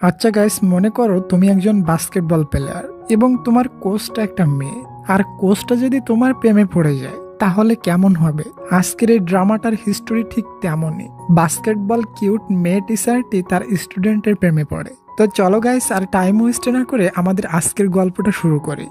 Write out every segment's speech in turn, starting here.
আচ্ছা গাইস, মনে করো তুমি একজন বাস্কেটবল প্লেয়ার এবং তোমার কোচটা একটা মেয়ে, আর কোচটা যদি তোমার প্রেমে পড়ে যায় তাহলে কেমন হবে? আজকের এই ড্রামাটার হিস্টোরি ঠিক তেমনই। বাস্কেটবল কিউট মেয়ে টিচারটি তার স্টুডেন্টের প্রেমে পড়ে। তো চলো গাইস, আর টাইম ওয়েস্ট না করে আমাদের আজকের গল্পটা শুরু করি।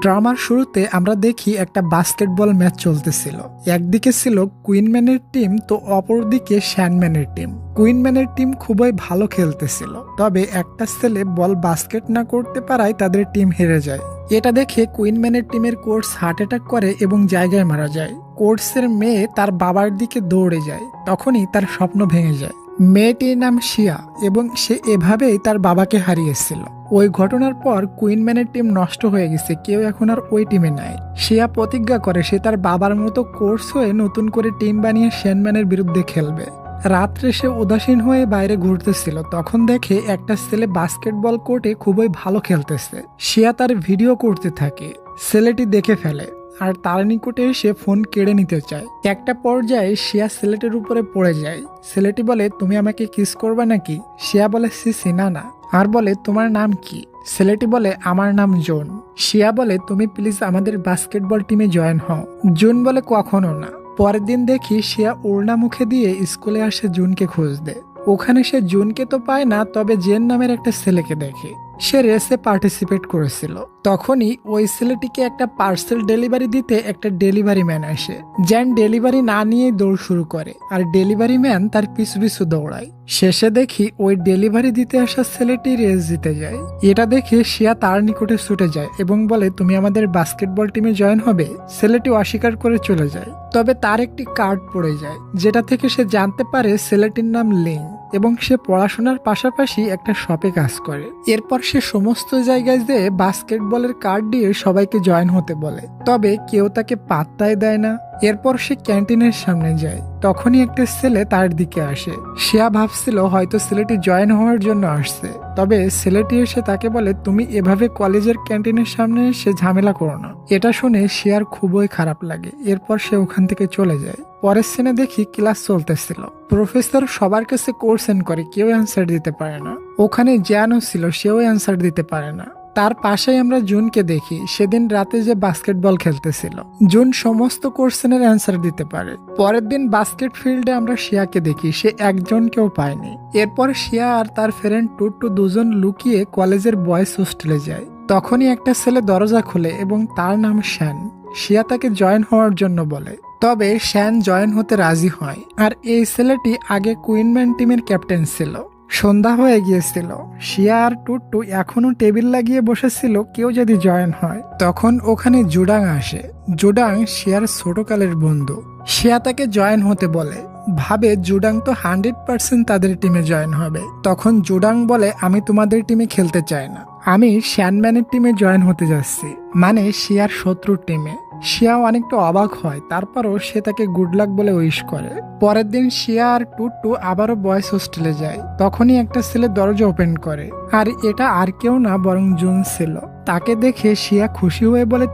ড্রামার শুরুতে আমরা দেখি একটা বাস্কেটবল ম্যাচ চলতেছিল। একদিকে ছিল কুইনম্যানের টিম, তো অপরদিকে শ্যানম্যানের টিম। কুইনম্যানের টিম খুবই ভালো খেলতেছিল, তবে একটা ছেলে বল বাস্কেট না করতে পারায় তাদের টিম হেরে যায়। এটা দেখে কুইনম্যানের টিমের কোচ হার্ট অ্যাটাক করে এবং জায়গায় মারা যায়। কোচের মেয়ে তার বাবার দিকে দৌড়ে যায়, তখনই তার স্বপ্ন ভেঙে যায়। মেয়েটির নাম শিয়া এবং সে এভাবেই তার বাবাকে হারিয়েছিল। ওই ঘটনার পর কুইনম্যানের টিম নষ্ট হয়ে গেছে, কেউ এখন আর ওই টিমে নাই। শিয়া প্রতিজ্ঞা করে সে তার বাবার মতো কোচ হয়ে নতুন করে টিম বানিয়ে শ্যানম্যানের বিরুদ্ধে খেলবে। রাত্রে সে উদাসীন হয়ে বাইরে ঘুরতেছিল, তখন দেখে একটা ছেলে বাস্কেটবল কোর্টে খুবই ভালো খেলতেছে। শিয়া তার ভিডিও করতে থাকে। ছেলেটি দেখে ফেলে আর তার নিকটে এসে ফোন কেড়ে নিতে চায়। একটা পর্যায়ে শিয়া ছেলেটির উপরে পড়ে যায়। ছেলেটি বলে, তুমি আমাকে কিস করবে নাকি? শিয়া বলে, সি না না। আর বলে, তোমার নাম কি? ছেলেটি বলে, আমার নাম জোন। শিয়া বলে, তুমি প্লিজ আমাদের বাস্কেটবল টিমে জয়েন হও। জুন বলে, কখনো না। পরের দিন দেখি শিয়া ওড়না মুখে দিয়ে স্কুলে আসে জুনকে খুঁজতে। ওখানে সে জুনকে তো পায় না, তবে জেন নামের একটা ছেলেকে দেখে। সে রেসে পার্টিসিপেট করেছিল। তখনই ওই ছেলেটিকে একটা পার্সেল ডেলিভারি দিতে একটা ডেলিভারি ম্যান আসে। জ্যান ডেলিভারি না নিয়ে দৌড় শুরু করে, আর ডেলিভারি ম্যান তার পিছু পিছু দৌড়ায়। শেষে দেখি ওই ডেলিভারি দিতে আসা ছেলেটি রেস জিতে যায়। এটা দেখে শিয়া তার নিকটে ছুটে যায় এবং বলে, তুমি আমাদের বাস্কেটবল টিমে জয়েন হবে? ছেলেটি অস্বীকার করে চলে যায়। তবে তার একটি কার্ড পড়ে যায়, যেটা থেকে সে জানতে পারে ছেলেটির নাম লিং এবং সে পড়াশোনার পাশাপাশি একটা শপে কাজ করে। এরপর সে সমস্ত জায়গায় যেয়ে বাস্কেটবলের কার্ড দিয়ে সবাইকে জয়েন হতে বলে, তবে কেউ তাকে পাত্তাই দেয় না। এরপর সে ক্যান্টিনের সামনে যায়, তখনই একটা ছেলে তার দিকে আসে। শিয়া ভাবছিল হয়তো ছেলেটি জয়েন হওয়ার জন্য আসছে, তবে ছেলেটি এসে তাকে বলে, তুমি এভাবে কলেজের ক্যান্টিনের সামনে এসে ঝামেলা করো না। এটা শুনে শিয়ার খুবই খারাপ লাগে। এরপর সে ওখান থেকে চলে যায়। পরের সিনে দেখি ক্লাস চলতেছিল। প্রফেসর সবার কাছে কোশ্চেন করে, কেউ অ্যান্সার দিতে পারে না। ওখানে জ্যানও ছিল, সেও অ্যান্সার দিতে পারে না। তার পাশেই আমরা জুনকে দেখি। সেদিন রাতে যে বাস্কেটবল খেলতেছিল, জুন সমস্ত কোশ্চেনের অ্যান্সার দিতে পারে। পরের দিন বাস্কেট ফিল্ডে আমরা শিয়াকে দেখি, সে একজনকেও পায়নি। এরপর শিয়া আর তার ফ্রেন্ড টুট্টু দুজন লুকিয়ে কলেজের বয়েজ হোস্টেলে যায়। তখনই একটা ছেলে দরজা খোলে এবং তার নাম শ্যান। শিয়া তাকে জয়েন হওয়ার জন্য বলে, তবে শ্যান জয়েন হতে রাজি হয়। আর এই ছেলেটি আগে কুইনম্যান টিমের ক্যাপ্টেন ছিল। সন্ধ্যা হয়ে গিয়েছিল। শিয়া আর টুট্টু এখনো টেবিল লাগিয়ে বসেছিল, কেউ যদি জয়েন হয়। তখন ওখানে জুডাং আসে। জুডাং শিয়ার ছোটকালের বন্ধু। শিয়া তাকে জয়েন হতে বলে, ভাবে জুডাং তো 100% তাদের টিমে জয়েন হবে। তখন জুডাং বলে, আমি তোমাদের টিমে খেলতে চাই না, আমি শ্যানম্যানের টিমে জয়েন হতে যাচ্ছি, মানে শিয়ার শত্রুর টিমে। শিয়াও অনেকটা অবাক হয়, তারপরও সে তাকে গুড লাক বলে উইশ করে। পরের দিন শিয়া আর টুট্টু আবারও বয়েজ হোস্টেলে যায়। তখনই একটা ছেলে দরজা ওপেন করে, আর এটা আর কেউ না বরং জুন ছিল। তাকে দেখে শিয়া খুশি হয়ে বলে,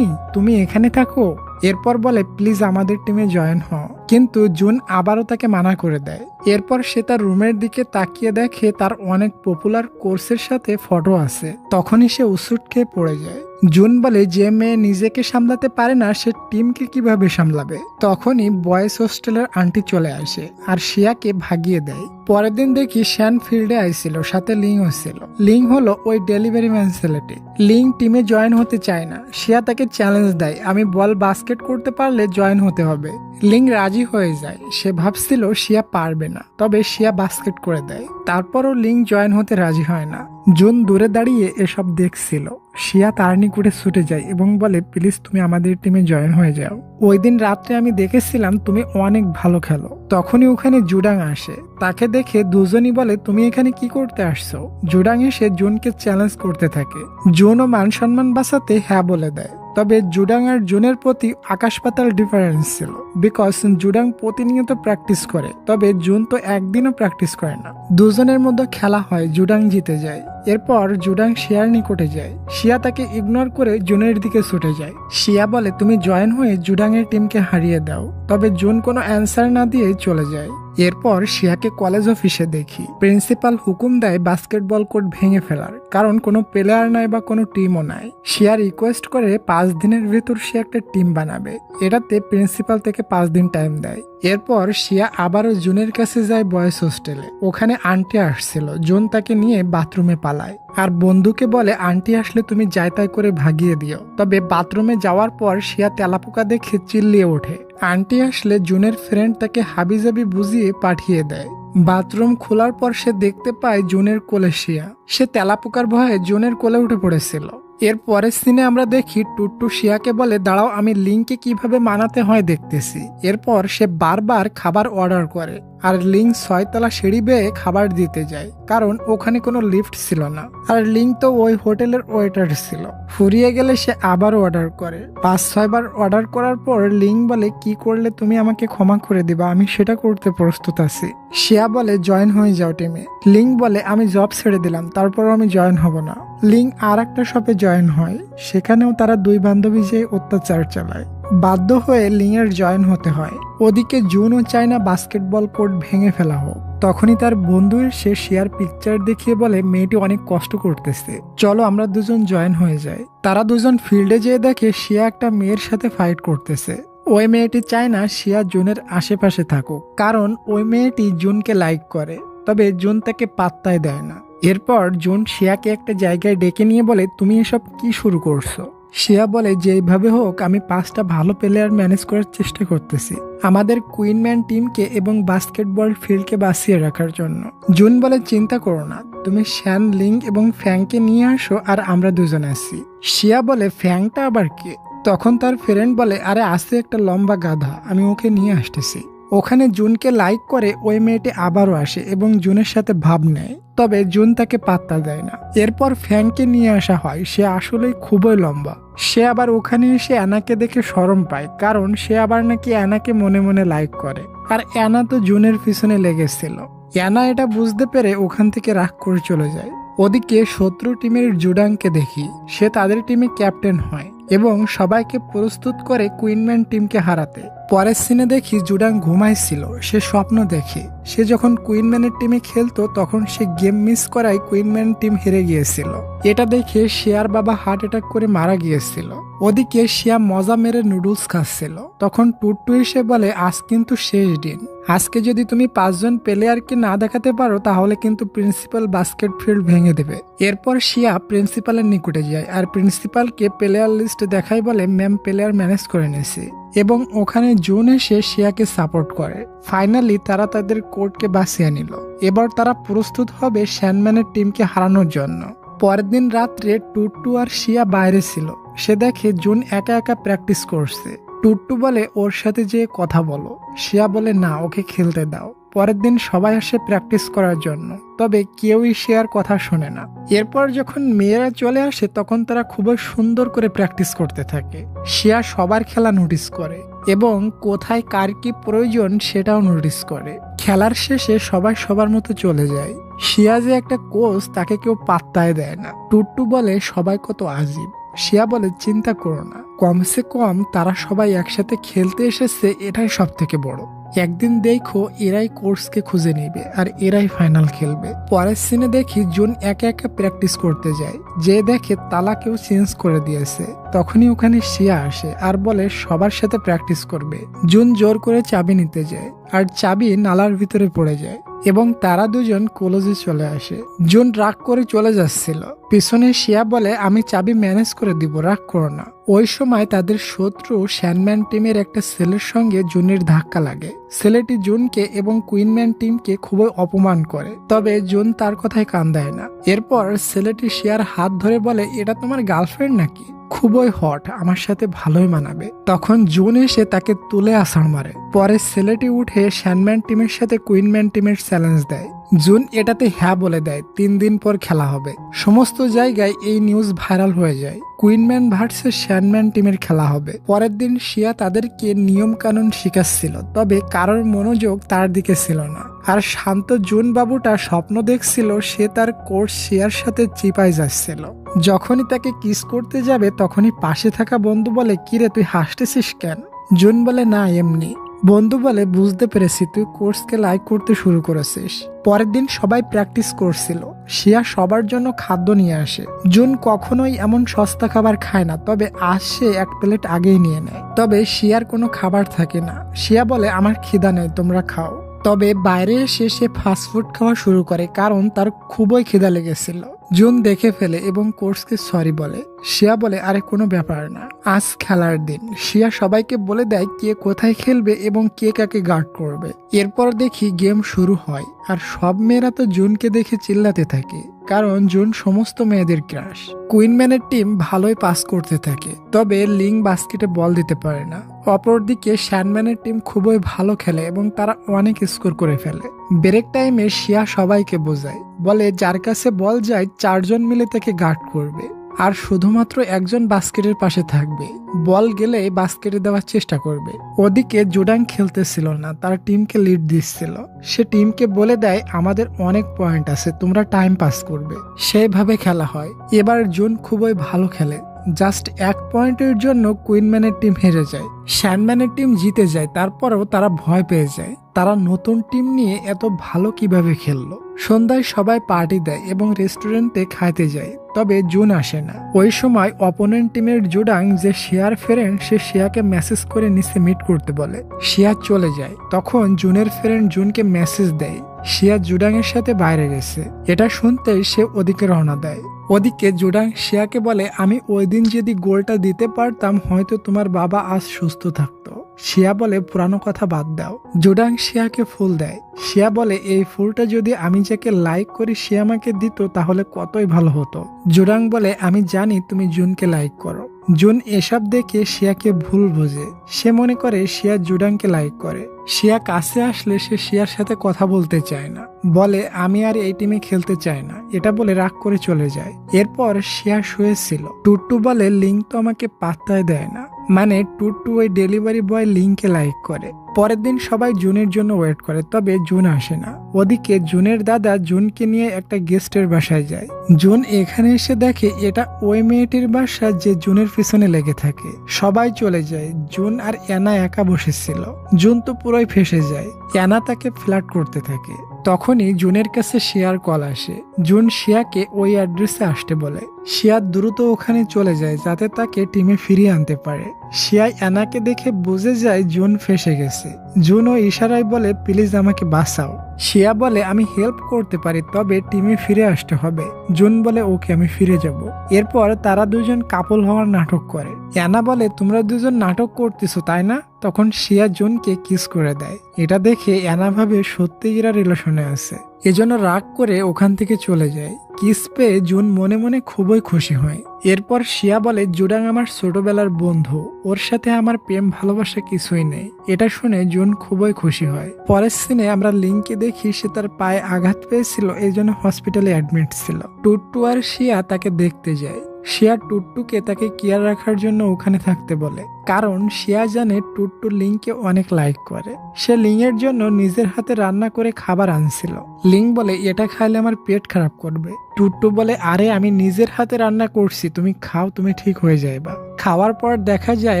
তুমি এখানে থাকো? এরপর বলে, প্লিজ আমাদের টিমে জয়েন হও। কিন্তু জুন আবারও তাকে মানা করে দেয়। এরপর সে তার রুমের দিকে তাকিয়ে দেখে তার অনেক পপুলার কোর্সের সাথে ফটো আছে। তখনই সে উসুট খেয়ে পড়ে যায়। জুন বলে, যে মেয়ে নিজেকে সামলাতে পারে না সে টিমকে কিভাবে সামলাবে? তখনই বয়েজ হোস্টেলের আন্টি চলে আসে আর শিয়াকে ভাগিয়ে দেয়। পরের দিন দেখি শ্যান ফিল্ডে আইছিল, সাথে লিংও ছিল। লিং হলো ওই ডেলিভারি ম্যান ছেলেটি। লিং টিমে জয়েন হতে চায় না। শিয়া তাকে চ্যালেঞ্জ দেয়, আমি বল বাস্কেট করতে পারলে জয়েন হতে হবে। লিং রাজি হয়ে যায়। সে ভাবছিল শিয়া পারবে না, তবে শিয়া বাস্কেট করে দেয়। তারপরও লিং জয়েন হতে রাজি হয় না। জুন দূরে দাঁড়িয়ে এসব দেখছিল। শিয়া তার নিকটে ছুটে যায় এবং বলে, প্লিজ তুমি আমাদের টিমে জয়েন হয়ে যাও। ওই দিন রাত্রে আমি দেখেছিলাম তুমি অনেক ভালো খেলো। তখনই ওখানে জুডাং আসে। তাকে দেখে দুজনই বলে, তুমি এখানে কি করতে আসছো? জুডাং এসে জুনকে চ্যালেঞ্জ করতে থাকে। জুনও মান সম্মান বাঁচাতে হ্যাঁ বলে দেয়। তবে জুডাং আর জুনের প্রতি আকাশ পাতাল ডিফারেন্স ছিল। বিকজ জুডাং প্রতিনিয়ত প্র্যাকটিস করে, তবে জুন তো একদিনও প্র্যাকটিস করে না। দুজনের মধ্যে খেলা হয়, জুডাং জিতে যায়। এরপর জুডাং শিয়ার নিকটে যায়। শিয়া তাকে ইগনোর করে জুনের দিকে ছুটে যায়। শিয়া বলে তুমি জয়েন হয়ে জুডাংয়ের টিমকে হারিয়ে দাও। তবে জুন কোনো অ্যান্সার না দিয়ে চলে যায়। এরপর শিয়াকে কলেজ অফিসে দেখি। প্রিন্সিপাল হুকুম দেয় বাস্কেটবল কোর্ট ভেঙে ফেলার, কারণ কোনো প্লেয়ার নাই বা কোনো টিমও নাই। শিয়া রিকোয়েস্ট করে 5 দিনের ভেতর সে একটা টিম বানাবে। এটাতে প্রিন্সিপাল থেকে 5 দিন টাইম দেয়। এরপর শিয়া আবারও জুনের কাছে যায় বয়েজ হোস্টেলে। ওখানে আন্টি আসছিল। জুন তাকে নিয়ে বাথরুমে পালায় আর বন্ধুকে বলে আন্টি আসলে তুমি যাই তাই করে ভাগিয়ে দিও। তবে বাথরুমে যাওয়ার পর শিয়া তেলাপোকা দেখে চিল্লিয়ে ওঠে। আন্টি আসলে জুনের ফ্রেন্ড তাকে হাবিজাবি বুঝিয়ে পাঠিয়ে দেয়। বাথরুম খোলার পর সে দেখতে পায় জুনের কোলে শিয়া। সে তেলাপোকার ভয়ে জুনের কোলে উঠে পড়েছিল। এর পরের সিনে আমরা দেখি টুট্টু শিয়াকে বলে দাঁড়াও আমি লিংকে কিভাবে মানাতে হয় দেখতেছি। এরপর সে বারবার খাবার অর্ডার করে আর লিং 6 তলা সিঁড়ি বেয়ে খাবার দিতে যায়, কারণ ওখানে কোনো লিফট ছিল না। আর লিং তো ওই হোটেলের ওয়েটার ছিল। ফুরিয়ে গেলে সে আবার অর্ডার করে। 5-6 বার অর্ডার করার পর লিং বলে কি করলে তুমি আমাকে ক্ষমা করে দিবা, আমি সেটা করতে প্রস্তুত আছি। শিয়া বলে জয়েন হয়ে যাও টিমে। লিং বলে আমি জব ছেড়ে দিলাম, তারপরও আমি জয়েন হব না। লিং আর একটা শপে জয়েন হয়। সেখানেও তারা 2 বান্ধবী যেয়ে অত্যাচার চালায়। বাধ্য হয়ে লিং এর জয়েন হতে হয়। ওদিকে জুনও চায় না বাস্কেটবল কোর্ট ভেঙে ফেলা হোক। তখনই তার বন্ধু এসে শিয়ার পিকচার দেখিয়ে বলে মেয়েটি অনেক কষ্ট করতেছে, চলো আমরা দুজন জয়েন হয়ে যাই। তারা দুজন ফিল্ডে যেয়ে দেখে শিয়া একটা মেয়ের সাথে ফাইট করতেছে। ওই মেয়েটি চায় না শিয়া জুনের আশেপাশে থাকুক, কারণ ওই মেয়েটি জুনকে লাইক করে। তবে জুন তাকে পাত্তাই দেয় না। এরপর জুন শিয়াকে একটা জায়গায় ডেকে নিয়ে বলে তুমি এসব কি শুরু করছো। শিয়া বলে যেভাবে হোক আমি 5টা ভালো প্লেয়ার ম্যানেজ করার চেষ্টা করতেছি আমাদের কুইনম্যান টিমকে এবং বাস্কেটবল ফিল্ডকে বাঁচিয়ে রাখার জন্য। জুন বলে চিন্তা করো না, তুমি শ্যান, লিং এবং ফ্যাংকে নিয়ে আসো আর আমরা দুজন আছি। শিয়া বলে ফ্যাংটা আবার কে? তখন তার ফ্রেন্ড বলে আরে আছে একটা লম্বা গাধা, আমি ওকে নিয়ে আসতেছি। ওখানে জুনকে লাইক করে ওই মেয়েটি আবারও আসে এবং জুনের সাথে ভাব নেয়। তবে জুন তাকে পাত্তা দেয় না। এরপর ফ্যাংকে নিয়ে আসা হয়। সে আসলেই খুবই লম্বা। সে আবার ওখানে এসে অ্যানাকে দেখে শরম পায়, কারণ সে আবার নাকি অ্যানাকে মনে মনে লাইক করে। আর অ্যানা তো জুনের পিছনে লেগেছিল। অ্যানা এটা বুঝতে পেরে ওখান থেকে রাগ করে চলে যায়। ওদিকে শত্রু টিমের জুডাংকে দেখি। সে তাদের টিমে ক্যাপ্টেন হয় এবং সবাইকে প্রস্তুত করে কুইনম্যান টিমকে হারাতে। পরের সিনে দেখি জুডাং ঘুমাইছিল। সে স্বপ্ন দেখে সে যখন কুইনম্যানের টিমে খেলতো তখন সে গেম মিস করায় কুইনম্যান টিম হেরে গিয়েছিল। এটা দেখে শিয়ার বাবা হার্ট অ্যাটাক করে মারা গিয়েছিল। ওদিকে শিয়া মজা মেরে নুডলস খাচ্ছিল। তখন টুট্টু এসে বলে আজ কিন্তু শেষ দিন। আজকে যদি তুমি 5 জন প্লেয়ারকে না দেখাতে পারো তাহলে কিন্তু প্রিন্সিপাল বাস্কেট ফিল্ড ভেঙে দেবে। এরপর শিয়া প্রিন্সিপালের নিকটে যায় আর প্রিন্সিপালকে প্লেয়ার লিস্ট দেখাই বলে ম্যাম প্লেয়ার ম্যানেজ করে নিয়েছে। এবং ওখানে জুন এসে শিয়াকে সাপোর্ট করে। ফাইনালি তারা তাদের কোর্টকে বাঁচিয়ে নিল। এবার তারা প্রস্তুত হবে শ্যানম্যানের টিমকে হারানোর জন্য। পরের দিন রাত্রে টুট্টু আর শিয়া বাইরে ছিল। সে দেখে জুন একা একা প্র্যাকটিস করছে। টুট্টু বলে ওর সাথে যে কথা বলো। শিয়া বলে না, ওকে খেলতে দাও। পরের দিন সবাই আসে প্র্যাকটিস করার জন্য, তবে কেউই শিয়ার কথা শোনে না। এরপর যখন মেয়েরা চলে আসে তখন তারা খুবই সুন্দর করে প্র্যাকটিস করতে থাকে। শিয়া সবার খেলা নোটিস করে এবং কোথায় কার কি প্রয়োজন সেটাও নোটিস করে। খেলার শেষে সবাই সবার মতো চলে যায়। শিয়া যে একটা কোচ তাকে কেউ পাত্তায় দেয় না। টুট্টু বলে সবাই কত আজীব। শিয়া বলে চিন্তা করো না, কমসে কম তারা সবাই একসাথে খেলতে এসেছে, এটাই সব থেকে বড়। একদিন দেখো এরাই কোর্সকে খুঁজে নেবে আর এরাই ফাইনাল খেলবে। পরের সিনে দেখি জুন একা একা প্র্যাকটিস করতে যায়। যে দেখে তালা কেউ চেঞ্জ করে দিয়েছে। তখনই ওখানে শিয়া আসে আর বলে সবার সাথে প্র্যাকটিস করবে। জুন জোর করে চাবি নিতে যায় আর চাবি নালার ভিতরে পড়ে যায় এবং তারা দুজন কলেজে চলে আসে। জুন রাগ করে চলে যাচ্ছিল। পিছনে শিয়া বলে আমি চাবি ম্যানেজ করে দিব, রাগ করো না। ওই সময় তাদের শত্রু শ্যানম্যান টিমের একটা ছেলের সঙ্গে জুনের ধাক্কা লাগে। ছেলেটি জুনকে এবং কুইনম্যান টিমকে খুবই অপমান করে, তবে জুন তার কথায় কান দেয় না। এরপর ছেলেটি শিয়ার হাত ধরে বলে এটা তোমার গার্লফ্রেন্ড নাকি? খুবই হট, আমার সাথে ভালোই মানাবে। তখন জুন এসে তাকে তুলে আছাড় মারে। পরে ছেলেটি উঠে শ্যানম্যান টিমের সাথে কুইনম্যান টিমের চ্যালেঞ্জ দেয়। জুন এটাতে হ্যাঁ বলে দেয়। 3 দিন পর খেলা হবে। সমস্ত জায়গায় এই নিউজ ভাইরাল হয়ে যায়। কুইনম্যান ভার্সেস শ্যানম্যান টিমের খেলা হবে। পরের দিন শিয়া তাদেরকে নিয়ম কানুন শিখাচ্ছিল, তবে কারোর মনোযোগ তার দিকে ছিল না। আর শান্ত জুন বাবুটা স্বপ্ন দেখছিল সে তার কোচ শিয়ার সাথে চিপায় যাচ্ছিল। যখনই তাকে কিস করতে যাবে তখনই পাশে থাকা বন্ধু বলে, কিরে তুই হাসতেছিস কেন? জুন বলে, না এমনি। বন্ধু বলে, বুঝতে পেরেছি তুই কোর্সকে লাইক করতে শুরু করেছিস। পরের দিন সবাই প্র্যাকটিস করছিল। শিয়া সবার জন্য খাদ্য নিয়ে আসে। জুন কখনোই এমন সস্তা খাবার খায় না, তবে আজ সে এক প্লেট আগেই নিয়ে নেয়। তবে শিয়ার কোনো খাবার থাকে না। শিয়া বলে, আমার খিদা নেই, তোমরা খাও। তবে বাইরে এসে সে ফাস্টফুড খাওয়া শুরু করে, কারণ তার খুবই খিদা লেগেছিল। জুন দেখে ফেলে এবং কোর্সকে সরি বলে। শিয়া বলে, আরে কোনো ব্যাপার না, আজ খেলার দিন। শিয়া সবাইকে বলে দেয় কে কোথায় খেলবে এবং কে কাকে গার্ড করবে। এরপর দেখি গেম শুরু হয়, আর সব মেয়েরা তো জুনকে দেখে চিল্লাতে থাকে, কারণ জুন সমস্ত মেয়েদের ক্রাশ। কুইনম্যানের টিম ভালোই পাস করতে থাকে, তবে লিং বাস্কেটে বল দিতে পারে না। অপরদিকে শ্যানম্যানের টিম খুবই ভালো খেলে এবং তারা অনেক স্কোর করে ফেলে। ব্রেক টাইমে শিয়া সবাইকে বোঝায়, বলে যার কাছে বল যায় 4 জন মিলে তাকে গার্ড করবে, আর শুধুমাত্র একজন বাস্কেটের পাশে থাকবে। বল গেলে বাস্কেটে দেওয়ার চেষ্টা করবে। ওদিকে জুডাং খেলতেছিল না, তার টিমকে লিড দিচ্ছিল। সে টিমকে বলে দেয়, আমাদের অনেক পয়েন্ট আছে, তোমরা টাইম পাস করবে। সেইভাবে খেলা হয়। এবার জুন খুবই ভালো খেলে। জাস্ট 1 পয়েন্টের জন্য কুইনম্যানের টিম হেরে যায়। শ্যানম্যানের টিম জিতে যায়, তারপরেও তারা ভয় পেয়ে যায়। তারা নতুন টিম নিয়ে এত ভালো কিভাবে খেললো। সন্ধ্যায় সবাই পার্টি দেয় এবং রেস্টুরেন্টে খাইতে যায়, তবে জুন আসে না। ওই সময় অপোনেন্ট টিমের জুডাং যে শিয়ার ফ্রেন্ড, সে শিয়াকে মেসেজ করে নিচে মিট করতে বলে। শিয়া চলে যায়। তখন জুনের ফ্রেন্ড জুনকে মেসেজ দেয় শিয়া জুডাং এর সাথে বাইরে গেছে। এটা শুনতেই সে ওদিকে রওনা দেয়। ওদিকে জুডাং শিয়াকে বলে, আমি ওই দিন যদি গোলটা দিতে পারতাম হয়তো তোমার বাবা আজ সুস্থ থাকতো। শিয়া বলে, পুরানো কথা বাদ দাও। জুডাং শিয়াকে ফুল দেয়। শিয়া বলে, এই ফুলটা যদি আমি যাকে লাইক করি সে আমাকে দিত তাহলে কতই ভালো হতো। জুডাং বলে, আমি জানি তুমি জুনকে লাইক করো। জুন এসব দেখে শিয়াকে ভুল বোঝে। সে মনে করে শিয়া জুডাংকে লাইক করে। শিয়া কাছে আসলে সে শিয়ার সাথে কথা বলতে চায় না, বলে আমি আর এই টিমে খেলতে চাই না। এটা বলে রাগ করে চলে যায়। এরপর শিয়া শুয়েছিল। টুট্টু বলে, লিং তো আমাকে পাত্তাই দেয় না। মানে টুট্টু ওই ডেলিভারি বয় লিংকে লাইক করে। পরের দিন সবাই জুনের জন্য ওয়েট করে, তবে জুন আসে না। ওদিকে জুনের দাদা জুনকে নিয়ে একটা গেস্টের বাসায় যায়। জুন এখানে এসে দেখে এটা ওই মেয়েটির বাসা যে জুনের পিছনে লেগে থাকে। সবাই চলে যায়। জুন আর অ্যানা একা বসেছিল। জুন তো পুরোই ফেঁসে যায়। অ্যানা তাকে ফ্লার্ট করতে থাকে। তখনই জুনের কাছে শিয়ার কল আসে। জুন শিয়াকে ওই অ্যাড্রেসে আসতে বলে। শিয়া দ্রুত ওখানে চলে যায় যাতে তাকে টিমে ফিরিয়ে আনতে পারে। শিয়া অ্যানাকে দেখে বুঝে যায় জুন ফেঁসে গেছে। জুন ও ইশারায় বলে, প্লিজ আমাকে বাঁচাও। শিয়া বলে, আমি হেল্প করতে পারি, তবে টিমে ফিরে আসতে হবে। জুন বলে, ওকে আমি ফিরে যাব। এরপর তারা দুজন কাপল হওয়ার নাটক করে। অ্যানা বলে, তোমরা দুজন নাটক করতেছো তাই না? তখন শিয়া জুনকে কিস করে দেয়। এটা দেখে অ্যানা ভাবে সত্যি এরা রিলেশনে আছে, এজন্য রাগ করে ওখান থেকে চলে যায়। কিস পেয়ে জুন মনে মনে খুবই খুশি হয়। এরপর শিয়া বলে, জুডাং আমার ছোটবেলার বন্ধু, ওর সাথে আমার প্রেম ভালোবাসা কিছুই নেই। এটা শুনে জুন খুবই খুশি হয়। পরের সিনে আমরা লিংকে দেখি সে তার পায়ে আঘাত পেয়েছিল, এই জন্য হসপিটালে অ্যাডমিট ছিল। টুট্টু আর শিয়া তাকে দেখতে যায়। শিয়া টুট্টুকে তাকে কেয়ার রাখার জন্য ওখানে থাকতে বলে, কারণ শিয়া জানে টুট্টু লিংকে অনেক লাইক করে। সে লিংয়ের জন্য নিজের হাতে রান্না করে খাবার আনছিল। লিং বলে, এটা খাইলে আমার পেট খারাপ করবে। টুট্টু বলে, আরে আমি নিজের হাতে রান্না করছি, তুমি খাও, তুমি ঠিক হয়ে যাইবা। খাওয়ার পর দেখা যায়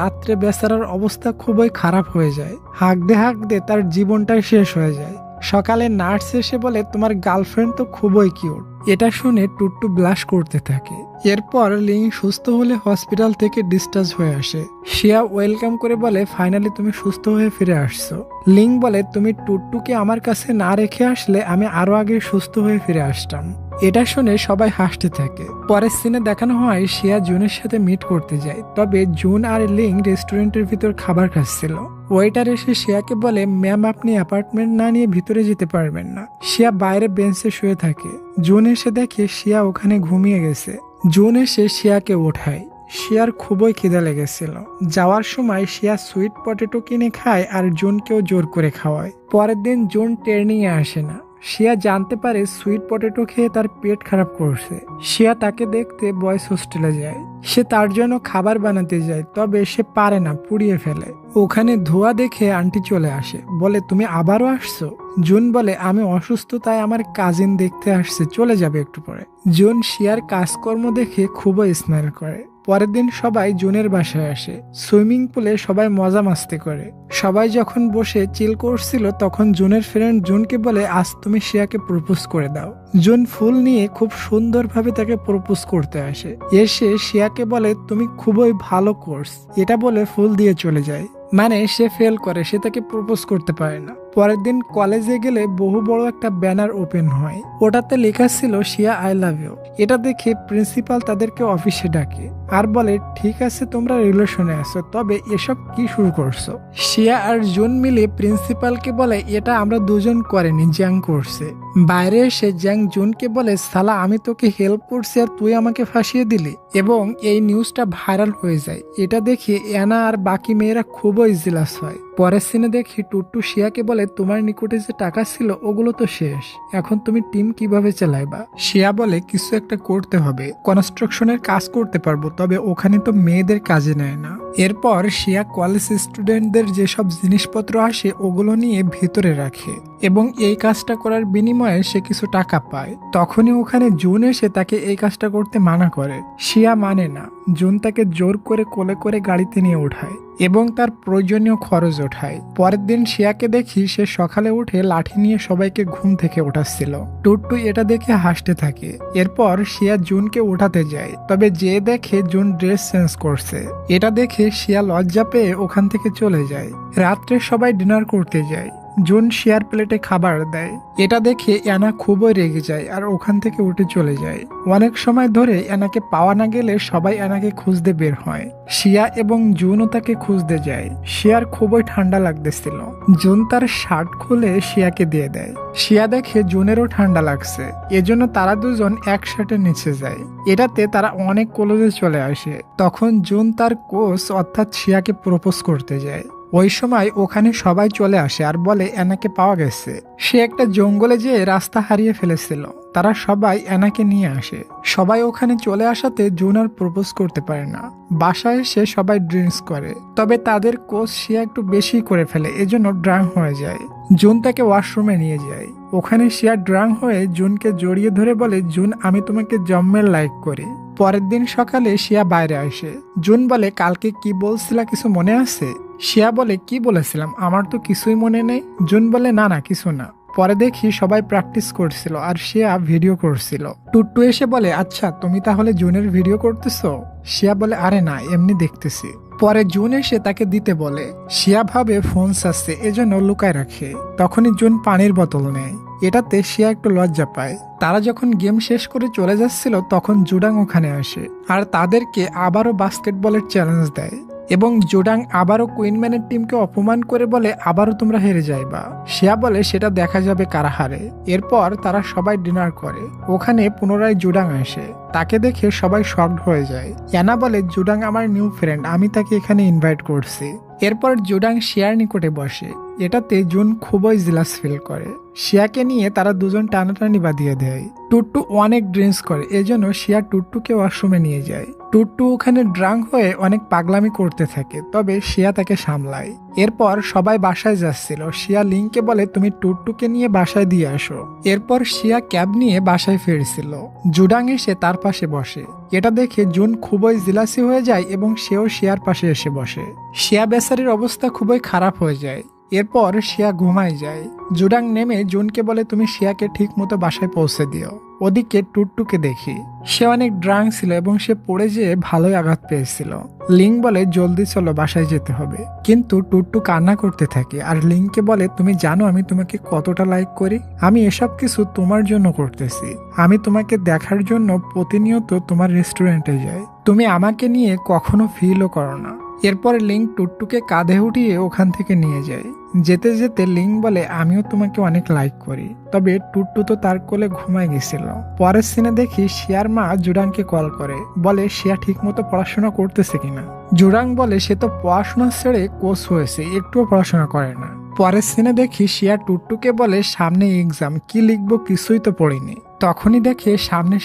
রাত্রে বেচারার অবস্থা খুবই খারাপ হয়ে যায়। হাঁকতে হাঁকতে তার জীবনটাই শেষ হয়ে যায়। সকালে নার্স এসে বলে, তোমার গার্লফ্রেন্ড তো খুবই কিউট। এটা শুনে টুট্টু ব্লাশ করতে থাকে। এরপর লিং সুস্থ হলে হসপিটাল থেকে ডিসচার্জ হয়ে আসে। শিয়া ওয়েলকাম করে বলে, ফাইনালি তুমি সুস্থ হয়ে ফিরে আসছো। লিং বলে, তুমি টুট্টুকে আমার কাছে না রেখে আসলে আমি আরো আগে সুস্থ হয়ে ফিরে আসতাম। এটা শুনে সবাই হাসতে থাকে। পরের সিনে দেখানো হয় শিয়া জুনের সাথে মিট করতে যায়, তবে জুন আর লিং রেস্টুরেন্টের ভিতর খাবার খাচ্ছিল। ওয়েটার এসে শিয়াকে বলে, ম্যাম আপনি অ্যাপার্টমেন্ট না নিয়ে ভিতরে যেতে পারবেন না। শিয়া বাইরে বেঞ্চে শুয়ে থাকে। জুন এসে দেখে শিয়া ওখানে ঘুমিয়ে গেছে। জুন এসে শিয়াকে ওঠায়। শিয়ার খুবই খিদে লেগেছিল। যাওয়ার সময় শিয়া সুইট পটেটো কিনে খায় আর জুনকেও জোর করে খাওয়ায়। পরের দিন জুন ট্রেনিং এ আসে না। শিয়া জানতে পারে সুইট পটেটো খেয়ে তার পেট খারাপ করছে। শিয়া তাকে দেখতে বয়েজ হোস্টেলে যায়। সে তার জন্য খাবার বানাতে যায়, তবে সে পারে না, পুড়িয়ে ফেলে। ওখানে ধোঁয়া দেখে আন্টি চলে আসে, বলে তুমি আবারও আসছো? জুন বলে আমি অসুস্থ, তাই আমার কাজিন দেখতে আসছে, চলে যাবে একটু পরে। জুন শিয়ার কাজকর্ম দেখে খুবই স্মাইল করে। পরের দিন সবাই জুনের বাসায় আসে। সুইমিং পুলে সবাই মজা মাস্তি করে। সবাই যখন বসে চিল করছিল তখন জুনের ফ্রেন্ড জুনকে বলে আজ তুমি শিয়াকে প্রপোজ করে দাও। জুন ফুল নিয়ে খুব সুন্দরভাবে তাকে প্রপোজ করতে আসে। এসে শিয়াকে বলে তুমি খুবই ভালো কোর্স, এটা বলে ফুল দিয়ে চলে যায়। মানে সে ফেল করে, সে তাকে প্রপোজ করতে পারে না। পরের দিন কলেজে গেলে বহু বড় একটা ব্যানার ওপেন হয়। ওটাতে লেখা ছিল শিয়া আই লাভ ইউ। এটা দেখে প্রিন্সিপাল তাদেরকে অফিসে ডাকে আর বলে ঠিক আছে তোমরা রিলেশনে আছো, তবে এসব কি শুরু করছো? শিয়া আর জুন মিলে প্রিন্সিপালকে বলে এটা আমরা দুজন করেনি, জ্যাং করছে। বাইরে এসে জ্যাং জুনকে বলে সালা আমি তোকে হেল্প করছি আর তুই আমাকে ফাঁসিয়ে দিলি, এবং এই নিউজটা ভাইরাল হয়ে যায়। এটা দেখে অ্যানা আর বাকি মেয়েরা খুবই জেলাস হয়। পরের সিনে দেখি টুট্টু শিয়াকে বলে তোমার নিকটে যে টাকা ছিল ওগুলো তো শেষ, এখন তুমি টিম কিভাবে চালাইবা? শিয়া বলে কিছু একটা করতে হবে, কনস্ট্রাকশনের কাজ করতে পারবো, তবে ওখানে তো মেয়েদের কাজে নেয় না। এরপর শিয়া কলেজ স্টুডেন্টদের যেসব জিনিসপত্র আসে ওগুলো নিয়ে ভেতরে রাখে এবং এই কাজটা করার বিনিময়ে সে কিছু টাকা পায়। তখনই ওখানে জুন এসে তাকে এই কাজটা করতে মানা করে। শিয়া মানে না। জুন তাকে জোর করে কোলে করে গাড়িতে নিয়ে ওঠায় এবং তার প্রয়োজনীয় খরচ ওঠায়। পরের দিন শিয়াকে দেখি সে সকালে উঠে লাঠি নিয়ে সবাইকে ঘুম থেকে ওঠাচ্ছিল। টুট্টু এটা দেখে হাসতে থাকে। এরপর শিয়া জুনকে ওঠাতে যায়, তবে যে দেখে জুন ড্রেস চেঞ্জ করছে। এটা দেখে শিয়া লজ্জা পেয়ে ওখান থেকে চলে যায়। রাত্রে সবাই ডিনার করতে যায়। জুন শিয়ার প্লেটে খাবার দেয়। এটা দেখে অ্যানা খুবই রেগে যায় আর ওখান থেকে উঠে চলে যায়। অনেক সময় ধরে অ্যানাকে পাওয়া না গেলে সবাই অ্যানাকে খুঁজতে বের হয়। শিয়া এবং জুনও তাকে খুঁজতে যায়। শিয়ার খুবই ঠান্ডা লাগতেছিল। জুন তার শার্ট খুলে শিয়াকে দিয়ে দেয়। শিয়া দেখে জুনেরও ঠান্ডা লাগছে, এজন্য তারা দুজন একসাথে নিচে যায়। এটাতে তারা অনেক কলেজে চলে আসে। তখন জুন তার কোচ অর্থাৎ শিয়াকে প্রপোজ করতে যায়। ওই সময় ওখানে সবাই চলে আসে আর বলে অ্যানাকে পাওয়া গেছে। সে একটা জঙ্গলে যেয়ে রাস্তা হারিয়ে ফেলেছিল। তারা সবাই অ্যানাকে নিয়ে আসে। সবাই ওখানে চলে আসাতে জুন আর প্রপোজ করতে পারে না। বাসায় এসে সবাই ড্রিঙ্কস করে, তবে তাদের কোচ শিয়া একটু বেশি করে ফেলে, এজন্য ড্রাঙ্ক হয়ে যায়। জুন তাকে ওয়াশরুমে নিয়ে যায়। ওখানে শিয়া ড্রাঙ্ক হয়ে জুনকে জড়িয়ে ধরে বলে জুন আমি তোমাকে জন্মের লাইক করি। পরের দিন সকালে শিয়া বাইরে আসে। জুন বলে কালকে কি বলছিলা, কিছু মনে আছে? শিয়া বলে কি বলেছিলাম, আমার তো কিছুই মনে নেই। জুন বলে না না কিছু না। পরে দেখি সবাই প্র্যাকটিস করছিল আর শিয়া ভিডিও করছিল। টুট্টু এসে বলে আচ্ছা তুমি তাহলে জুনের ভিডিও করতেছো? শিয়া বলে আরে না, এমনি দেখতেছি। পরে জুন এসে তাকে দিতে বলে। শিয়া ভাবে ফোন আসছে, এজন্য লুকায় রাখে। তখনই জুন পানির বোতল নেয়। এটাতে শিয়া একটু লজ্জা পায়। তারা যখন গেম শেষ করে চলে যাচ্ছিল তখন জুডাং ওখানে আসে আর তাদেরকে আবারও বাস্কেটবলের চ্যালেঞ্জ দেয় এবং জুডাং আবারও কুইনম্যানের টিমকে অপমান করে বলে আবারও তোমরা হেরে যাইবা। শিয়া বলে সেটা দেখা যাবে কারা হারে। এরপর তারা সবাই ডিনার করে। ওখানে পুনরায় জুডাং আসে। তাকে দেখে সবাই শকড হয়ে যায়। অ্যানা বলে জুডাং আমার নিউ ফ্রেন্ড, আমি তাকে এখানে ইনভাইট করছি। এরপর জুডাং শিয়ার নিকটে বসে। এটাতে জুন খুবই জেলাস ফিল করে। শিয়াকে নিয়ে তারা দুজন টানাটানি বাঁধিয়ে দেয়। টুট্টু অনেক ড্রিঙ্কস করে, এজন্য শিয়া টুট্টুকে ওয়াশরুমে নিয়ে যায়। টুট্টু ওখানে ড্রাঙ্ক হয়ে অনেক পাগলামি করতে থাকে, তবে শিয়া তাকে সামলায়। এরপর সবাই বাসায় যাচ্ছিল। শিয়া লিংকে বলে তুমি টুট্টুকে নিয়ে বাসায় দিয়ে আসো। এরপর শিয়া ক্যাব নিয়ে বাসায় ফিরছিল। জুডাং এসে তার পাশে বসে। এটা দেখে জুন খুবই জিলাসি হয়ে যায় এবং সেও শিয়ার পাশে এসে বসে। শিয়া বেচারির অবস্থা খুবই খারাপ হয়ে যায়। এরপর শিয়া ঘুমায় যায়। জুডাং নেমে জুনকে বলে তুমি শিয়াকে ঠিক মতো বাসায় পৌঁছে দিও। ওদিকে টুট্টুকে দেখি সে অনেক ড্রাঙ্ক ছিল এবং সে পড়ে যেয়ে ভালোই আঘাত পেয়েছিল। লিং বলে জলদি চলো, বাসায় যেতে হবে। কিন্তু টুট্টু কান্না করতে থাকে আর লিংকে বলে তুমি জানো আমি তোমাকে কতটা লাইক করি, আমি এসব কিছু তোমার জন্য করতেছি। আমি তোমাকে দেখার জন্য প্রতিনিয়ত তোমার রেস্টুরেন্টে যাই, তুমি আমাকে নিয়ে কখনো ফিলও করো না। এরপর লিং টুট্টুকে কাঁধে উঠিয়ে ওখান থেকে নিয়ে যায়। যেতে যেতে লিং বলে আমিও তোমাকে অনেক লাইক করি, তবে টুট্টু তো তার কোলে ঘুমায় গেছিল। পরের সিনে দেখি শিয়ার মা জুডাংকে কল করে, বলে শিয়া ঠিক মতো পড়াশোনা করতেছে কিনা। জুডাং বলে সে তো পড়াশোনা ছেড়ে কোচ হয়েছে, একটুও পড়াশোনা করে না। পরের সিনে দেখি শিয়া টুট্টুকে বলে সামনে এক্সাম, কি লিখবো কিছুই তো পড়িনি। তখনই দেখে সামনে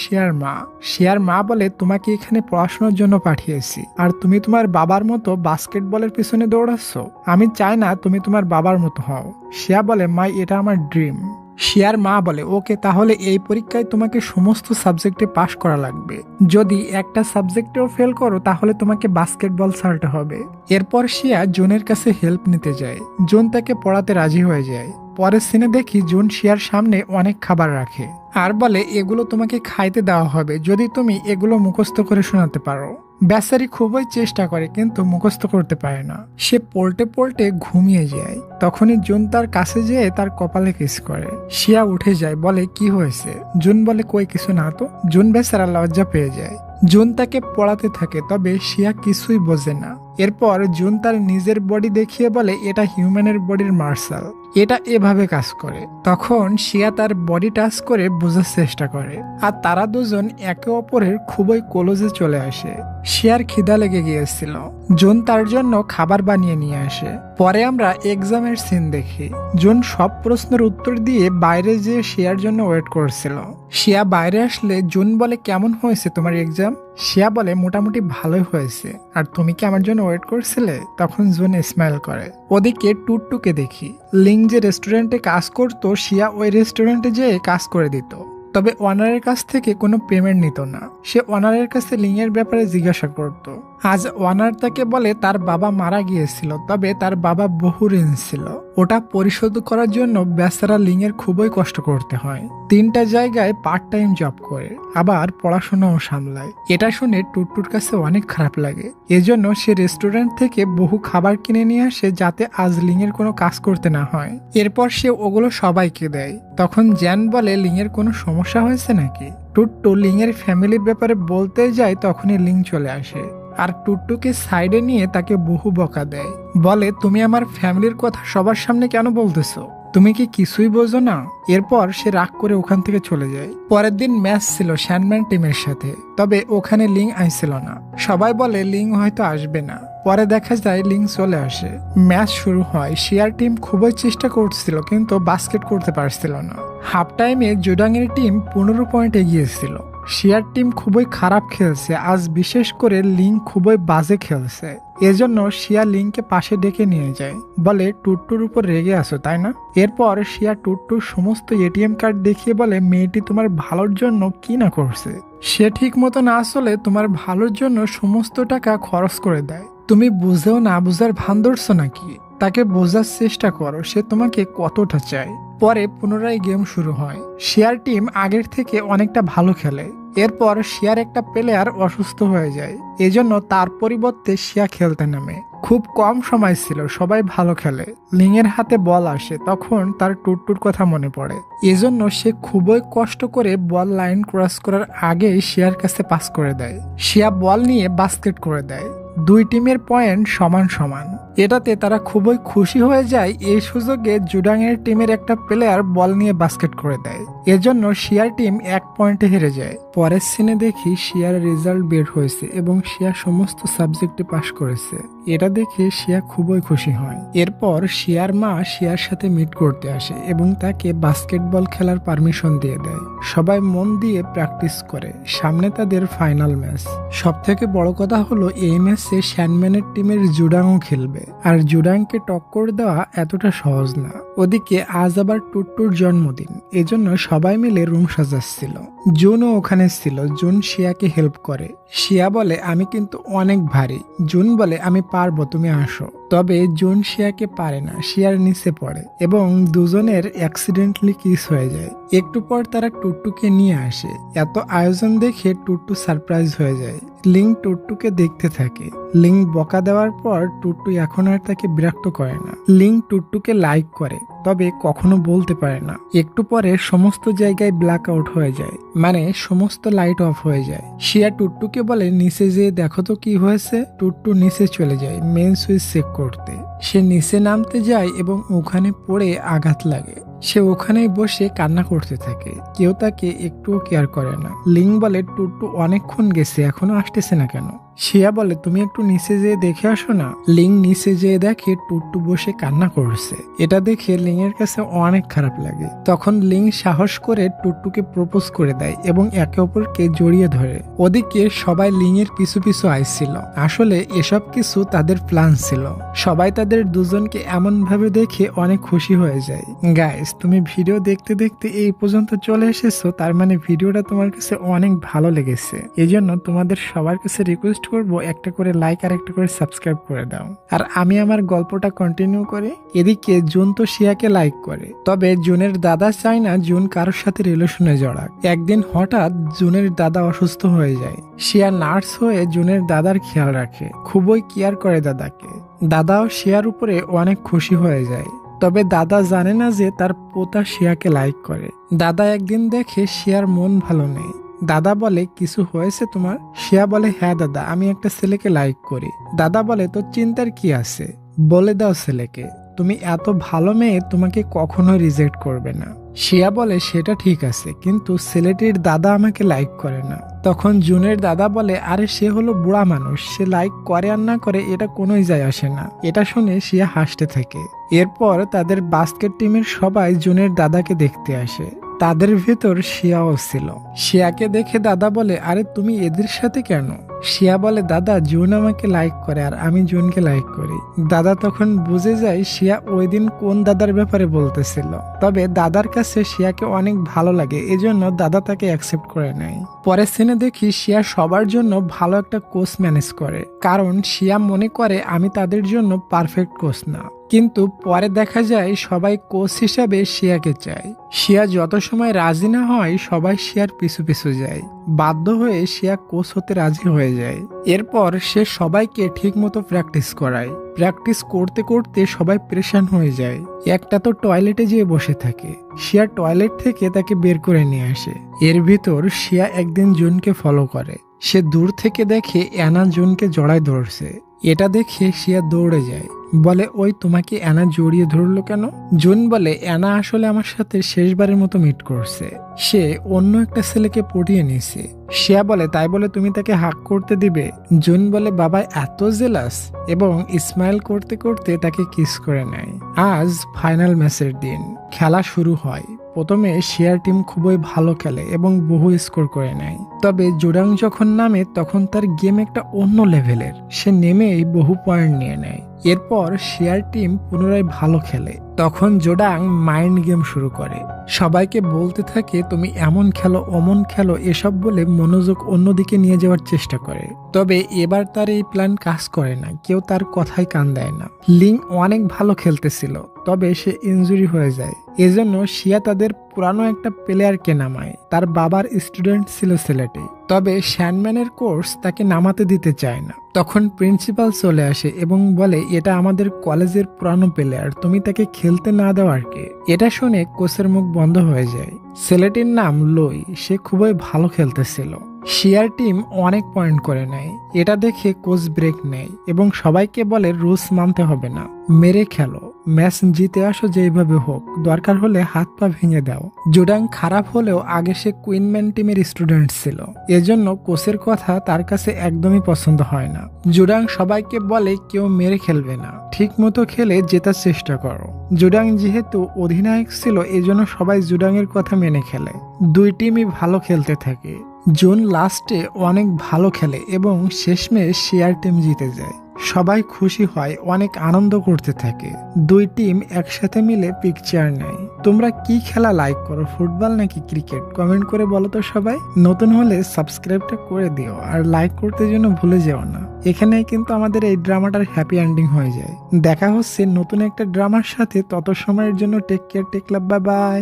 শিয়ার মা বলে তোমাকে এখানে পড়াশোনার জন্য পাঠিয়েছি, আর তুমি তোমার বাবার মতো বাস্কেটবলের পিছনে দৌড়াচ্ছ। আমি চাই না তুমি তোমার বাবার মতো হও। শিয়া বলে মা, এটা আমার ড্রিম। শিয়ার মা বলে ওকে, তাহলে এই পরীক্ষায় তোমাকে সমস্ত সাবজেক্টে পাশ করা লাগবে। যদি একটা সাবজেক্টেও ফেল করো তাহলে তোমাকে বাস্কেটবল ছাড়তে হবে। এরপর শিয়া জুনের কাছে হেল্প নিতে যায়। জুন তাকে পড়াতে রাজি হয়ে যায়। পরের সিনে দেখি জুন শিয়ার সামনে অনেক খাবার রাখে আর বলে এগুলো তোমাকে খাইতে দেওয়া হবে যদি তুমি এগুলো মুখস্থ করে শোনাতে পারো। বেচারি খুবই চেষ্টা করে কিন্তু মুখস্থ করতে পারে না। সে পল্টে পল্টে ঘুমিয়ে যায়। তখনই জুন তার কাছে যেয়ে তার কপালে কিস করে। শিয়া উঠে যায়, বলে কি হয়েছে? জুন বলে কই কিছু না তো। জুন বেচারা লজ্জা পেয়ে যায়। জুন তাকে পড়াতে থাকে, তবে শিয়া কিছুই বোঝে না। এরপর জুন তার নিজের বডি দেখিয়ে বলে এটা হিউম্যানের বডির মার্শাল, এটা এভাবে কাজ করে। তখন শিয়া তার বডি টাচ করে বোঝার চেষ্টা করে, আর তারা দুজন একে অপরের খুবই ক্লোজে চলে আসে। শিয়ার খিদা লেগে গিয়েছিল। জুন তার জন্য খাবার বানিয়ে নিয়ে আসে। পরে আমরা এক্সামের সিন দেখি। জুন সব প্রশ্নের উত্তর দিয়ে বাইরে যেয়ে শিয়ার জন্য ওয়েট করছিল। শিয়া বাইরে আসলে জুন বলে কেমন হয়েছে তোমার এক্সাম? শিয়া বলে মোটামুটি ভালোই হয়েছে। আর তুমি কি আমার জন্য ওয়েট করছিলে? তখন জুন স্মাইল করে। ওদিকে টুট্টুকে দেখি। লিং যে রেস্টুরেন্টে কাজ করতো, শিয়া ওই রেস্টুরেন্টে যেয়ে কাজ করে দিত, তবে ওনারের কাছ থেকে কোনো পেমেন্ট নিত না। সে ওনারের কাছে লিং এর ব্যাপারে জিজ্ঞাসা করত। আজ ওনার তাকে বলে তার বাবা মারা গিয়েছিল, তবে তার বাবা বহু ঋণ ছিল, ওটা পরিশোধ করার জন্য বেচারা লিং এর খুবই কষ্ট করতে হয়। 3টা জায়গায় পার্ট টাইম জব করে, আবার পড়াশোনাও সামলায়। এটা শুনে টুট্টুর কাছে অনেক খারাপ লাগে। এজন্য সে রেস্টুরেন্ট থেকে বহু খাবার কিনে নিয়ে আসে যাতে আজ লিং এর কোনো কাজ করতে না হয়। এরপর সে ওগুলো সবাইকে দেয়। তখন জ্যান বলে লিং এর কোনো সমস্যা হয়েছে নাকি? টুট্টু লিং এর ফ্যামিলির ব্যাপারে বলতে যায়, তখনই লিং চলে আসে আর টুট্টুকে সাইডে নিয়ে তাকে বহু বকা দেয়। বলে তুমি আমার ফ্যামিলির কথা সবার সামনে কেন বলতেছো? তুমি কি কিছুই বোঝো না? এরপর সে রাগ করে ওখান থেকে চলে যায়। পরের দিন ম্যাচ ছিল স্যান্ডম্যান টিমের সাথে, তবে ওখানে লিং আইছিল না। সবাই বলে লিং হয়তো আসবে না। পরে দেখা যায় লিং চলে আসে। ম্যাচ শুরু হয়। শিয়ার টিম খুবই চেষ্টা করছিল কিন্তু বাস্কেট করতে পারছিল না। হাফ টাইমে জুডাং এর টিম 15 পয়েন্ট এগিয়েছিল। শিয়ার টিম খুবই খারাপ খেলছে আজ, বিশেষ করে লিং খুবই বাজে খেলছে। এজন্য শিয়া লিংকে পাশে ডেকে নিয়ে যায়। বলে টুট্টুর উপর রেগে আছো তাই না? এরপর শিয়া টুট্টুর সমস্ত এটিএম কার্ড দেখিয়ে বলে মেয়েটি তোমার ভালোর জন্য কি না করছে। সে ঠিক মতো না চলে তোমার ভালোর জন্য সমস্ত টাকা খরচ করে দেয়। তুমি বুঝেও না বুঝার ভান ধরছো নাকি? তাকে বোঝার চেষ্টা করো সে তোমাকে কতটা চায়। পরে পুনরায় গেম শুরু হয়। শিয়ার টিম আগের থেকে অনেকটা ভালো খেলে। এরপর শিয়ার একটা প্লেয়ার অসুস্থ হয়ে যায়, এজন্য তার পরিবর্তে শিয়া খেলতে নামে। খুব কম সময় ছিল, সবাই ভালো খেলে। লিং এর হাতে বল আসে, তখন তার টুট্টুর কথা মনে পড়ে। এজন্য সে খুবই কষ্ট করে বল লাইন ক্রস করার আগেই শিয়ার কাছে পাস করে দেয়। শিয়া বল নিয়ে বাস্কেট করে দেয়। দুই টিমের পয়েন্ট সমান সমান। এটাতে তারা খুবই খুশি হয়ে যায়। এই সুযোগে জুডাং এর টিমের একটা প্লেয়ার বল নিয়ে বাস্কেট করে দেয়। এজন্য শিয়ার টিম 1 পয়েন্টে হেরে যায়। পরের সিনে দেখি শিয়ার রেজাল্ট বের হয়েছে এবং শিয়া সমস্ত সাবজেক্টে পাশ করেছে। এটা দেখে শিয়া খুবই খুশি হয়। এরপর শিয়ার মা শিয়ার সাথে মিট করতে আসে এবং তাকে বাস্কেটবল খেলার পারমিশন দিয়ে দেয়। সবাই মন দিয়ে প্র্যাকটিস করে। সামনে তাদের ফাইনাল ম্যাচ। সব থেকে বড় কথা হলো এই ম্যাচে স্যান্ডম্যানের টিমের জুডাংও খেলবে, আর জুডাংকে টক্কর দেওয়া এতটা সহজ না। ওদিকে আজ আবার টুট্টুর জন্মদিন, এজন্য সবাই মিলে রুম সাজাচ্ছিল। জুনও ওখানে ছিল। জুন শিয়াকে হেল্প করে। শিয়া বলে আমি কিন্তু অনেক ভারী। জুন বলে আমি পারবো, তুমি আসো। তবে জুন শিয়াকে পারে না, শিয়ার নিচে পড়ে এবং দুজনের অ্যাক্সিডেন্টলি কিস হয়ে যায়। একটু পর তারা টুট্টুকে নিয়ে আসে। এত আয়োজন দেখে টুট্টু সারপ্রাইজ হয়ে যায়। লিং টুট্টুকে দেখতে থাকে। লিং বকা দেওয়ার পর টুট্টু এখন আর তাকে বিরক্ত করে না। লিং টুট্টুকে লাইক করে, তবে কখনো বলতে পারে না। একটু পরে সমস্ত জায়গায় ব্ল্যাক আউট হয়ে যায়, মানে সমস্ত লাইট অফ হয়ে যায়। শিয়া টুট্টুকে বলে নিচে যেয়ে দেখো তো কি হয়েছে। টুট্টু নিচে চলে যায় মেন সুইচ চেক করতে। সে নিচে নামতে যায় এবং ওখানে পড়ে আঘাত লাগে। সে ওখানেই বসে কান্না করতে থাকে। কেউ তাকে একটুও কেয়ার করে না। লিং বলে টুট্টু অনেকক্ষণ গেছে, এখনো আসতেছে না কেন? শিয়া বলে তুমি একটু নিচে যেয়ে দেখে আসো না। লিং নিচে যেয়ে দেখে টুট্টু বসে কান্না করছে। এটা দেখে লিং এর কাছে অনেক খারাপ লাগে। তখন লিং সাহস করে টুট্টুকে প্রপোজ করে দেয় এবং একে অপরকে জড়িয়ে ধরে। ওদিকে সবাই লিং এর পিছু পিছু আইছিল। আসলে এসব কিছু তাদের প্ল্যান ছিল। সবাই তাদের দুজনকে এমন ভাবে দেখে অনেক খুশি হয়ে যায়। গাইস, তুমি ভিডিও দেখতে দেখতে এই পর্যন্ত চলে এসেছো, তার মানে ভিডিওটা তোমার কাছে অনেক ভালো লেগেছে। এজন্য তোমাদের সবার কাছে রিকোয়েস্ট করব একটা করে লাইক আর একটা করে সাবস্ক্রাইব করে দাও। আর আমি আমার গল্পটা কন্টিনিউ করি। এদিকে জুন তো শিয়াকে লাইক করে, তবে জুনের দাদা চায় না জুন কারোর সাথে রিলেশনে জড়াক। একদিন হঠাৎ জুনের দাদা অসুস্থ হয়ে যায়। শিয়া নার্স হয়ে জুনের দাদার খেয়াল রাখে, খুবই কেয়ার করে দাদাকে। দাদাও শিয়ার উপরে অনেক খুশি হয়ে যায়। তবে দাদা জানে না যে তার পোতা শিয়াকে লাইক করে। দাদা একদিন দেখে শিয়ার মন ভালো নেই। দাদা বলে কিছু হয়েছে তোমার? শিয়া বলে হ্যাঁ দাদা, আমি একটা ছেলেকে লাইক করি। দাদা বলে তোর চিন্তার কি আছে, বলে দাও ছেলেকে। তুমি এত ভালো মেয়ে, তোমাকে কখনোই রিজেক্ট করবে না। শিয়া বলে সেটা ঠিক আছে, কিন্তু ছেলেটির দাদা আমাকে লাইক করে না। তখন জুনের দাদা বলে আরে সে হলো বুড়া মানুষ, সে লাইক করে আর না করে এটা কোনোই যায় আসে না। এটা শুনে শিয়া হাসতে থাকে। এরপর তাদের বাস্কেট টিমের সবাই জুনের দাদাকে দেখতে আসে। তাদের ভেতর শিয়াও ছিল। শিয়াকে দেখে দাদা বলে আরে তুমি এদের সাথে কেন? শিয়া বলে দাদা জুন আমাকে লাইক করে আর আমি জুনকে লাইক করি। দাদা তখন বুঝে যায় শিয়া ওই দিন কোন দাদার ব্যাপারে বলতেছিল। তবে দাদার কাছে শিয়াকে অনেক ভালো লাগে, এজন্য দাদা তাকে অ্যাকসেপ্ট করে নেয়। পরের সিনে দেখি শিয়া সবার জন্য ভালো একটা কোচ ম্যানেজ করে, কারণ শিয়া মনে করে আমি তাদের জন্য পারফেক্ট কোচ না। কিন্তু পরে দেখা যায় সবাই কোচ হিসাবে শিয়াকে চায়। শিয়া যত সময় রাজি না হয় সবাই শিয়ার পিছু পিছু যায়। বাধ্য হয়ে শিয়া কোচ হতে রাজি হয়ে যায়। এরপর সে সবাইকে ঠিক মতো প্র্যাকটিস করায়। প্র্যাকটিস করতে করতে সবাই প্রেশান হয়ে যায়। একটা তো টয়লেটে যেয়ে বসে থাকে। শিয়া টয়লেট থেকে তাকে বের করে নিয়ে আসে। এর ভিতর শিয়া একদিন জুনকে ফলো করে। সে দূর থেকে দেখে অ্যানা জুনকে জড়ায় ধরছে। এটা দেখে শিয়া দৌড়ে যায়, বলে ওই তোমাকে অ্যানা জড়িয়ে ধরলো কেন? জুন বলে অ্যানা আসলে আমার সাথে শেষবারের মতো মিট করছে, সে অন্য একটা ছেলেকে পটিয়ে নিয়েছে। শিয়া বলে তাই বলে তুমি তাকে হাক করতে দিবে? জুন বলে বাবা এত জেলাস, এবং স্মাইল করতে করতে তাকে কিস করে নেয়। আজ ফাইনাল ম্যাচের দিন। খেলা শুরু হয়। প্রথমে শিয়ার টিম খুবই ভালো খেলে এবং বহু স্কোর করে নেয়। তবে জোডাং যখন নামে তখন তার গেম একটা অন্য লেভেলের। সে নেমেই বহু পয়েন্ট নিয়ে নেয়। এরপর শিয়ার টিম পুনরায় ভালো খেলে। তখন জোডাং মাইন্ড গেম শুরু করে। সবাইকে বলতে থাকে তুমি এমন খেলো অমন খেলো, এসব বলে মনোযোগ অন্যদিকে নিয়ে যাওয়ার চেষ্টা করে। তবে এবার তার এই প্ল্যান কাজ করে না, কেউ তার কথায় কান দেয় না। লিং অনেক ভালো খেলতেছিল, তবে সে ইনজুরি হয়ে যায়। এজন্য শিয়া তাদের পুরানো একটা প্লেয়ারকে নামায়। তার বাবার স্টুডেন্ট ছিল ছেলেটি, তবে শ্যানম্যানের কোর্স তাকে নামাতে দিতে চায় না। তখন প্রিন্সিপাল চলে আসে এবং বলে এটা আমাদের কলেজের পুরানো প্লেয়ার, তুমি তাকে খেলতে না দেওয়ার কে? এটা শুনে কোচের মুখ বন্ধ হয়ে যায়। ছেলেটির নাম লই, সে খুবই ভালো খেলতেছিল। শিয়ার টিম অনেক পয়েন্ট করে নেয়। এটা দেখে কোচ ব্রেক নেয় এবং সবাইকে বলে রুলস মানতে হবে না, মেরে খেলো, ম্যাচ জিতে আসো যেভাবে হোক, দরকার হলে হাত পা ভেঙে দাও। জোডাং খারাপ হলেও আগে সে কুইনম্যান টিমের স্টুডেন্ট ছিল, এজন্য কোচের কথা তার কাছে একদমই পছন্দ হয় না। জোডাং সবাইকে বলে কেউ মেরে খেলবে না, ঠিক মতো খেলে জেতার চেষ্টা করো। জোডাং যেহেতু অধিনায়ক ছিল, এজন্য সবাই জোডাং এর কথা মেনে খেলে। দুই টিমই ভালো খেলতে থাকে। জুন লাস্টে অনেক ভালো খেলে এবং শেষমেশ শিয়ার টিম জিতে যায়। সবাই খুশি হয়, অনেক আনন্দ করতে থাকে। দুই টিম একসাথে মিলে পিকচার নেয়। তোমরা কি খেলা লাইক করো, ফুটবল নাকি ক্রিকেট? কমেন্ট করে বলো তো সবাই। নতুন হলে সাবস্ক্রাইবটা করে দিও আর লাইক করতে যেন ভুলে যেও না। এখানে কিন্তু আমাদের এই ড্রামাটার হ্যাপি এন্ডিং হয়ে যায়। দেখা হচ্ছে নতুন একটা ড্রামার সাথে। তত সময়ের জন্য টেক কেয়ার, টেক লাভ, বাই বাই।